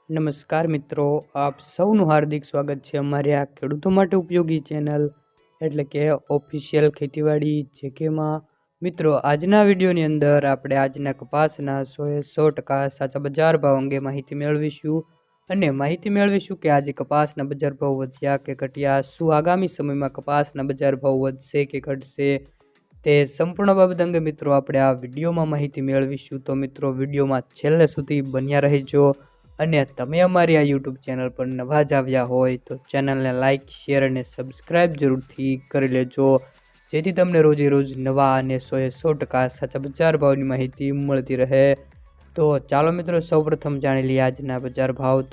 નમસ્કાર મિત્રો, આપ સૌનું હાર્દિક સ્વાગત છે અમારી આ ખેડૂતો માટે ઉપયોગી ચેનલ એટલે કે ઓફિશિયલ ખેતીવાડી જેકેમાં. મિત્રો, આજના વિડીયોની અંદર આપણે આજના કપાસના 100% સાચા બજાર ભાવ અંગે માહિતી મેળવીશું અને માહિતી મેળવીશું કે આજે કપાસના બજાર ભાવ વધ્યા કે ઘટ્યા, શું આગામી સમયમાં કપાસના બજાર ભાવ વધશે કે ઘટશે, તે સંપૂર્ણ બાબત અંગે મિત્રો આપણે આ વિડીયોમાં માહિતી મેળવીશું. તો મિત્રો, વિડીયોમાં છેલ્લે સુધી બન્યા રહેજો અને તમે અમારી આ યુટ્યુબ ચેનલ પર નવા જ આવ્યા હોય તો ચેનલને લાઇક, શેર અને સબસ્ક્રાઈબ જરૂરથી કરી લેજો, જેથી તમને રોજે રોજ નવા અને 100% સાચા બજાર ભાવની માહિતી મળતી રહે. તો ચાલો મિત્રો, સૌપ્રથમ જાણી લઈએ આજના બજાર ભાવ.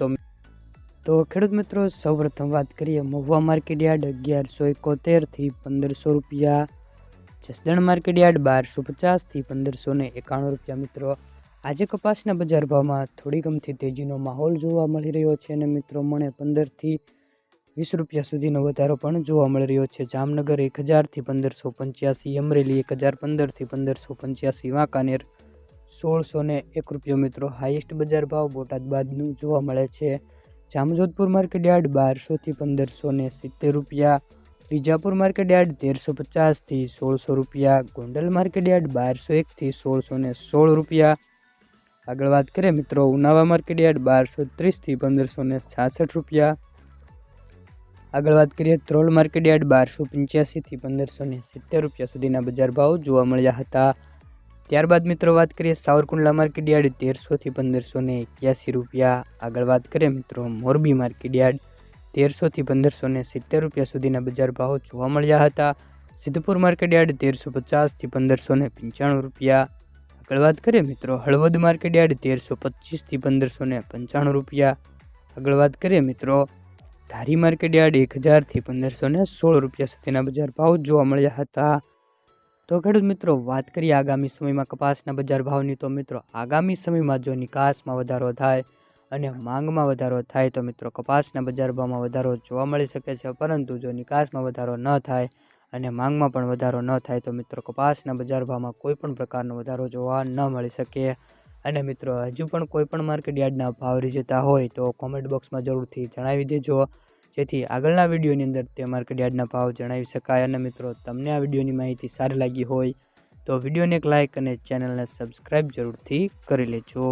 તો ખેડૂત મિત્રો, સૌપ્રથમ વાત કરીએ મહુવા માર્કેટ યાર્ડ 1171થી 1500 રૂપિયા, જસદણ માર્કેટ યાર્ડ 1250થી 1591 રૂપિયા. મિત્રો, આજે કપાસના બજાર ભાવમાં થોડી ગમતી તેજીનો માહોલ જોવા મળી રહ્યો છે અને મિત્રો મને 15થી 20 રૂપિયા સુધીનો વધારો પણ જોવા મળી રહ્યો છે. જામનગર 1000થી 1585, અમરેલી 1015થી 1585, વાંકાનેર 1601 રૂપિયો. મિત્રો, હાઈએસ્ટ બજાર ભાવ બોટાદ બાદનું જોવા મળે છે. જામજોધપુર માર્કેટ યાર્ડ 1200થી 1570 રૂપિયા, વિજાપુર માર્કેટ યાર્ડ 1350થી 1600 રૂપિયા, ગોંડલ માર્કેટ યાર્ડ 1201થી 1616 રૂપિયા. આગળ વાત કરીએ મિત્રો, ઉનાવા માર્કેટ યાર્ડ 1230થી 1566 રૂપિયા. આગળ વાત કરીએ ત્રોલ માર્કેટ યાર્ડ 1285થી 1570 રૂપિયા સુધીના બજાર ભાવ જોવા મળ્યા હતા. ત્યારબાદ મિત્રો વાત કરીએ સાવરકુંડલા માર્કેટ યાર્ડ 1300થી 1581 રૂપિયા. આગળ વાત કરીએ મિત્રો મોરબી માર્કેટ યાર્ડ 1300થી 1570 રૂપિયા સુધીના બજાર ભાવ જોવા મળ્યા હતા. સિદ્ધપુર માર્કેટ યાર્ડ 1350થી 1595 રૂપિયા. આગળ વાત કરીએ મિત્રો હળવદ માર્કેટ યાર્ડ 1325થી 1595 રૂપિયા. આગળ વાત કરીએ મિત્રો ધારી માર્કેટ યાર્ડ 1000થી 1516 રૂપિયા સુધીના બજાર ભાવ જોવા મળ્યા હતા. તો ખેડૂત મિત્રો, વાત કરીએ આગામી સમયમાં કપાસના બજાર ભાવની. તો મિત્રો, આગામી સમયમાં જો નિકાસમાં વધારો થાય અને માંગમાં વધારો થાય તો મિત્રો કપાસના બજાર ભાવમાં વધારો જોવા મળી શકે છે, પરંતુ જો નિકાસમાં વધારો ન થાય અને માંગમાં પણ વધારો ન થાય તો મિત્રો કપાસના બજાર ભાવમાં કોઈ પણ પ્રકારનો વધારો જોવા ન મળી શકે. અને મિત્રો, હજુ પણ કોઈ પણ માર્કેટ યાર્ડના ભાવ રહી જતા હોય તો કોમેન્ટ બોક્સમાં જરૂરથી જણાવી દેજો, જેથી આગળના વિડીયોની અંદર તે માર્કેટ યાર્ડના ભાવ જણાવી શકાય. અને મિત્રો, તમને આ વિડીયોની માહિતી સારી લાગી હોય તો વિડીયોને એક લાઇક અને ચેનલને સબસ્ક્રાઈબ જરૂરથી કરી લેજો.